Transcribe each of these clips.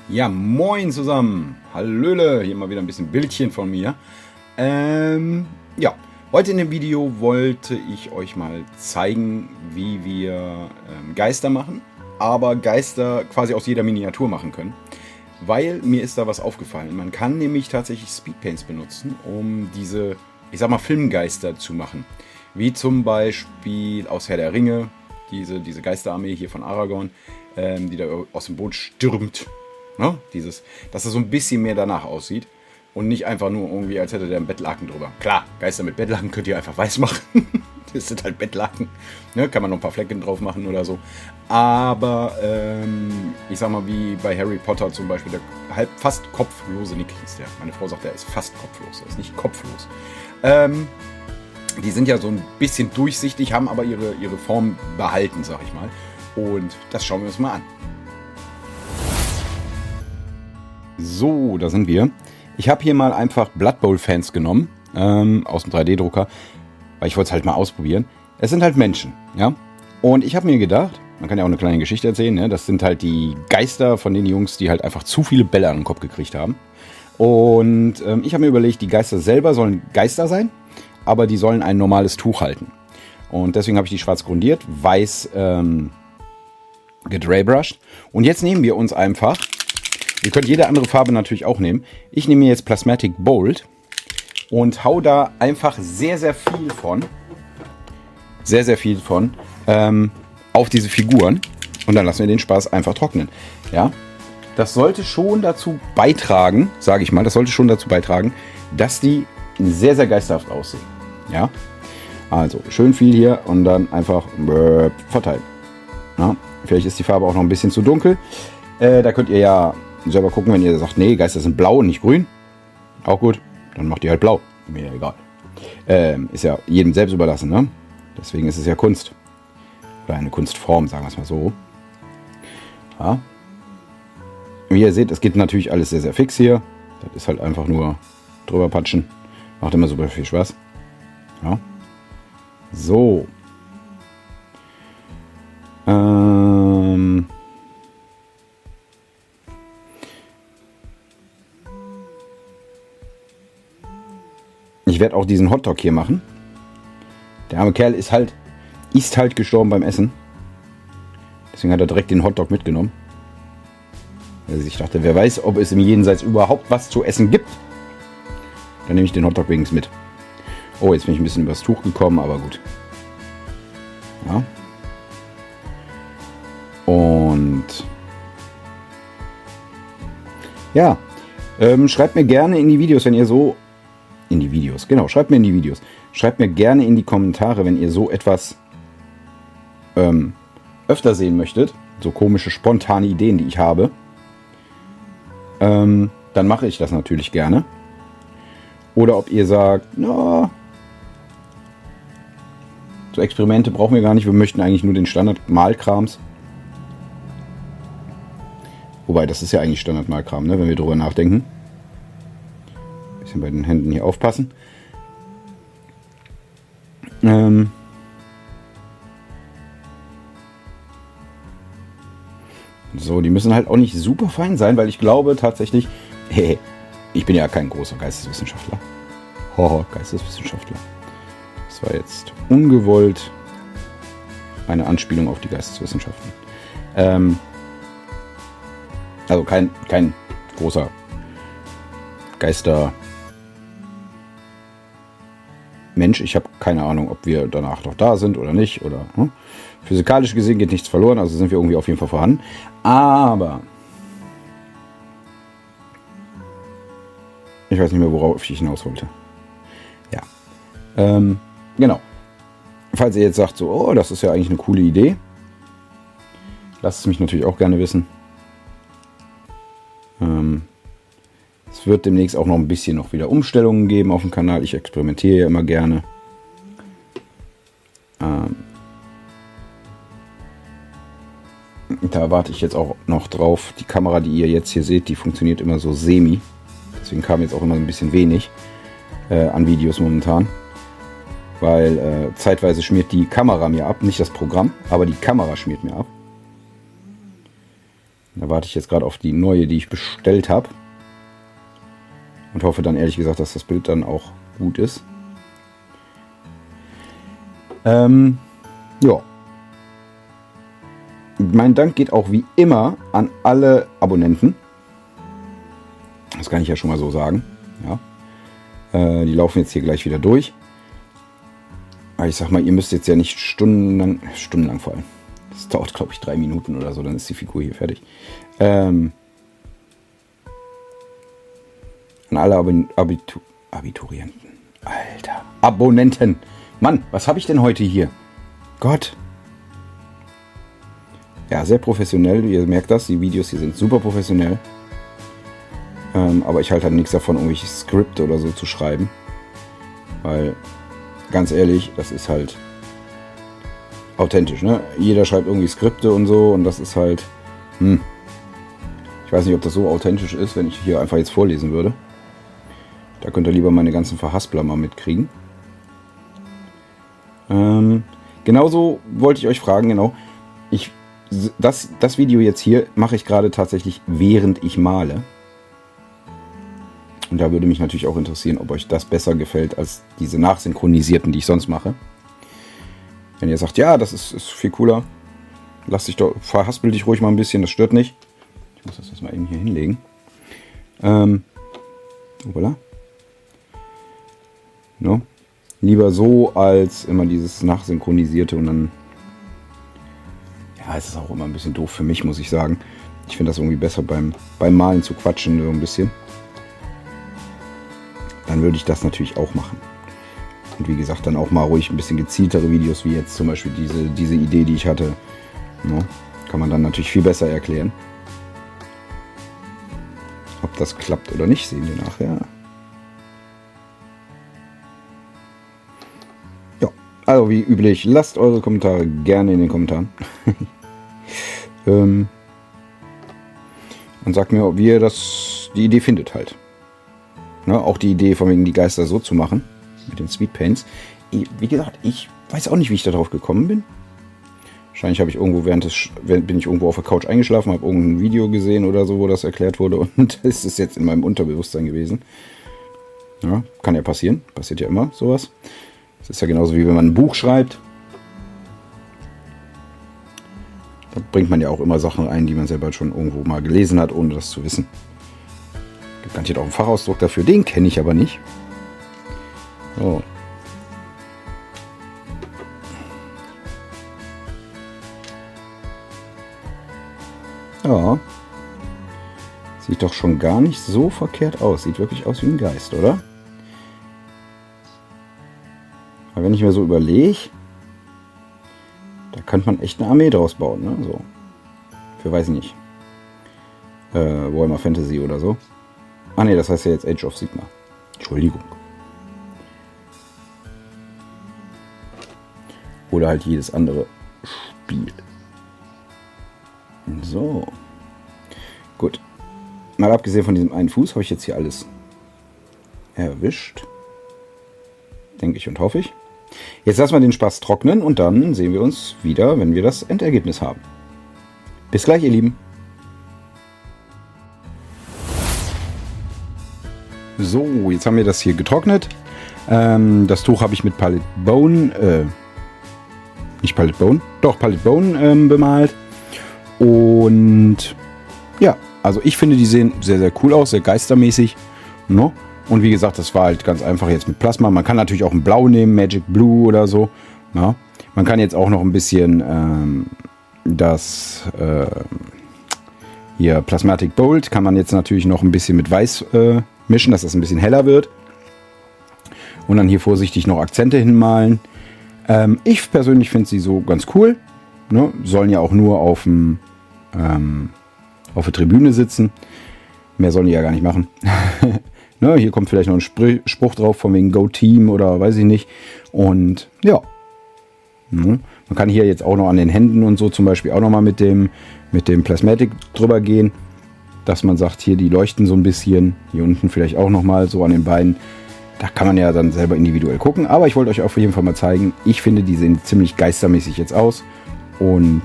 Ja, moin zusammen. Hallöle, hier mal wieder ein bisschen Bildchen von mir. Ja, heute in dem Video wollte ich euch mal zeigen, wie wir Geister machen, aber Geister quasi aus jeder Miniatur machen können. Weil mir ist da was aufgefallen. Man kann nämlich tatsächlich Speedpaints benutzen, um diese, ich sag mal, Filmgeister zu machen. Wie zum Beispiel aus Herr der Ringe, diese Geisterarmee hier von Aragorn, die da aus dem Boot stürmt. Ne? Dass das so ein bisschen mehr danach aussieht und nicht einfach nur irgendwie, als hätte der ein Bettlaken drüber. Klar, Geister mit Bettlaken könnt ihr einfach weiß machen. Das sind halt Bettlaken. Ne? Kann man noch ein paar Flecken drauf machen oder so. Aber ich sag mal, wie bei Harry Potter zum Beispiel, der fast kopflose Nick hieß der. Meine Frau sagt, der ist fast kopflos. Er ist nicht kopflos. Die sind ja so ein bisschen durchsichtig, haben aber ihre Form behalten, sag ich mal. Und das schauen wir uns mal an. So, da sind wir. Ich habe hier mal einfach Blood Bowl Fans genommen, aus dem 3D-Drucker, weil ich wollte es halt mal ausprobieren. Es sind halt Menschen, ja. Und ich habe mir gedacht, man kann ja auch eine kleine Geschichte erzählen, ne? Das sind halt die Geister von den Jungs, die halt einfach zu viele Bälle an den Kopf gekriegt haben. Und ich habe mir überlegt, die Geister selber sollen Geister sein, aber die sollen ein normales Tuch halten. Und deswegen habe ich die schwarz grundiert, weiß gedraybrushed. Und jetzt nehmen wir uns einfach... Ihr könnt jede andere Farbe natürlich auch nehmen. Ich nehme mir jetzt Plasmatic Bold und hau da einfach sehr, sehr viel von auf diese Figuren. Und dann lassen wir den Spaß einfach trocknen. Ja, das sollte schon dazu beitragen, sage ich mal, dass die sehr, sehr geisterhaft aussehen. Ja, also schön viel hier und dann einfach verteilen. Ja, vielleicht ist die Farbe auch noch ein bisschen zu dunkel. Da könnt ihr ja selber gucken, wenn ihr sagt, nee, Geister sind blau und nicht grün. Auch gut, dann macht ihr halt blau. Mir ja egal. Ist ja jedem selbst überlassen, ne? Deswegen ist es ja Kunst. Oder eine Kunstform, sagen wir es mal so. Ja. Wie ihr seht, es geht natürlich alles sehr, sehr fix hier. Das ist halt einfach nur drüber patschen. Macht immer super viel Spaß. Ja. So. Ich werde auch diesen Hotdog hier machen. Der arme Kerl ist halt gestorben beim Essen. Deswegen hat er direkt den Hotdog mitgenommen. Also ich dachte, wer weiß, ob es im Jenseits überhaupt was zu essen gibt. Dann nehme ich den Hotdog wenigstens mit. Oh, jetzt bin ich ein bisschen übers Tuch gekommen, aber gut. Ja. Und ja, schreibt mir gerne in die Videos, wenn ihr so schreibt mir in die Videos. Schreibt mir gerne in die Kommentare, wenn ihr so etwas öfter sehen möchtet. So komische, spontane Ideen, die ich habe. Dann mache ich das natürlich gerne. Oder ob ihr sagt, na, so Experimente brauchen wir gar nicht. Wir möchten eigentlich nur den Standard-Malkrams. Wobei, das ist ja eigentlich Standard-Malkram, ne, wenn wir drüber nachdenken. Bisschen bei den Händen hier aufpassen. So, die müssen halt auch nicht super fein sein, weil ich glaube tatsächlich, ich bin ja kein großer Geisteswissenschaftler. Geisteswissenschaftler. Das war jetzt ungewollt eine Anspielung auf die Geisteswissenschaften. Also kein großer Geister Mensch. Ich habe keine Ahnung, ob wir danach noch da sind oder nicht. Oder physikalisch gesehen geht nichts verloren, also sind wir irgendwie auf jeden Fall vorhanden. Aber ich weiß nicht mehr, worauf ich hinaus wollte. Ja, genau. Falls ihr jetzt sagt, so, oh, das ist ja eigentlich eine coole Idee, lasst es mich natürlich auch gerne wissen. Es wird demnächst auch noch ein bisschen wieder Umstellungen geben auf dem Kanal. Ich experimentiere ja immer gerne. Da warte ich jetzt auch noch drauf. Die Kamera, die ihr jetzt hier seht, die funktioniert immer so semi. Deswegen kam jetzt auch immer ein bisschen wenig an Videos momentan. Weil zeitweise schmiert die Kamera mir ab. Nicht das Programm, aber die Kamera schmiert mir ab. Da warte ich jetzt gerade auf die neue, die ich bestellt habe. Und hoffe dann ehrlich gesagt, dass das Bild dann auch gut ist. Ja. Mein Dank geht auch wie immer an alle Abonnenten. Das kann ich ja schon mal so sagen. Ja. Die laufen jetzt hier gleich wieder durch. Aber ich sag mal, ihr müsst jetzt ja nicht stundenlang vor allem. Das dauert, glaube ich, 3 Minuten oder so, dann ist die Figur hier fertig. An alle Abiturienten. Alter. Abonnenten. Mann, was habe ich denn heute hier? Gott. Ja, sehr professionell. Ihr merkt das. Die Videos hier sind super professionell. Aber ich halte halt nichts davon, irgendwelche Skripte oder so zu schreiben. Weil, ganz ehrlich, das ist halt authentisch, ne? Jeder schreibt irgendwie Skripte und so und das ist halt, ich weiß nicht, ob das so authentisch ist, wenn ich hier einfach jetzt vorlesen würde. Da könnt ihr lieber meine ganzen Verhaspler mal mitkriegen. Genauso wollte ich euch fragen, genau. Das Video jetzt hier mache ich gerade tatsächlich, während ich male. Und da würde mich natürlich auch interessieren, ob euch das besser gefällt als diese nachsynchronisierten, die ich sonst mache. Wenn ihr sagt, ja, das ist viel cooler, verhaspel dich ruhig mal ein bisschen, das stört nicht. Ich muss das mal eben hier hinlegen. Voilà. No. Lieber so, als immer dieses nachsynchronisierte und dann... Ja, es ist auch immer ein bisschen doof für mich, muss ich sagen. Ich finde das irgendwie besser beim Malen zu quatschen, so ein bisschen. Dann würde ich das natürlich auch machen. Und wie gesagt, dann auch mal ruhig ein bisschen gezieltere Videos, wie jetzt zum Beispiel diese Idee, die ich hatte. No, kann man dann natürlich viel besser erklären. Ob das klappt oder nicht, sehen wir nachher. Ja, also wie üblich, lasst eure Kommentare gerne in den Kommentaren. Und sagt mir, wie ihr die Idee findet halt. Ne, auch die Idee, von wegen die Geister so zu machen, mit den Sweet Paints. Wie gesagt, ich weiß auch nicht, wie ich darauf gekommen bin. Wahrscheinlich habe ich irgendwo bin ich irgendwo auf der Couch eingeschlafen, habe irgendein Video gesehen oder so, wo das erklärt wurde und das ist jetzt in meinem Unterbewusstsein gewesen. Ja, kann ja passieren, passiert ja immer sowas. Das ist ja genauso wie wenn man ein Buch schreibt. Da bringt man ja auch immer Sachen ein, die man selber schon irgendwo mal gelesen hat, ohne das zu wissen. Gibt garantiert auch einen Fachausdruck dafür, den kenne ich aber nicht. So. Ja. Sieht doch schon gar nicht so verkehrt aus. Sieht wirklich aus wie ein Geist, oder? Aber wenn ich mir so überlege, da könnte man echt eine Armee draus bauen, ne? So. Für weiß ich nicht. Warhammer Fantasy oder so. Ah ne, das heißt ja jetzt Age of Sigmar. Entschuldigung. Oder halt jedes andere Spiel. So. Gut. Mal abgesehen von diesem einen Fuß habe ich jetzt hier alles erwischt. Denke ich und hoffe ich. Jetzt lassen wir den Spaß trocknen und dann sehen wir uns wieder, wenn wir das Endergebnis haben. Bis gleich, ihr Lieben. So, jetzt haben wir das hier getrocknet. Das Tuch habe ich mit Palette Bone, nicht Palette Bone, doch Palette Bone bemalt. Und ja, also ich finde, die sehen sehr, sehr cool aus, sehr geistermäßig. No? Und wie gesagt, das war halt ganz einfach jetzt mit Plasma. Man kann natürlich auch ein Blau nehmen, Magic Blue oder so. Ja? Man kann jetzt auch noch ein bisschen hier Plasmatic Bold kann man jetzt natürlich noch ein bisschen mit Weiß mischen, dass das ein bisschen heller wird. Und dann hier vorsichtig noch Akzente hinmalen. Ich persönlich finde sie so ganz cool. Ne? Sollen ja auch nur auf der Tribüne sitzen. Mehr sollen die ja gar nicht machen. Ne? Hier kommt vielleicht noch ein Spruch drauf von wegen Go Team oder weiß ich nicht. Und ja. Ne? Man kann hier jetzt auch noch an den Händen und so zum Beispiel auch noch mal mit dem Plasmatic drüber gehen. Dass man sagt, hier die leuchten so ein bisschen. Hier unten vielleicht auch noch mal so an den Beinen. Da kann man ja dann selber individuell gucken. Aber ich wollte euch auf jeden Fall mal zeigen. Ich finde, die sehen ziemlich geistermäßig jetzt aus. Und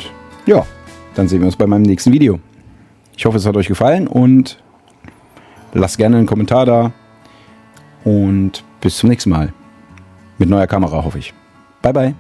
ja, dann sehen wir uns bei meinem nächsten Video. Ich hoffe, es hat euch gefallen und lasst gerne einen Kommentar da. Und bis zum nächsten Mal. Mit neuer Kamera, hoffe ich. Bye, bye.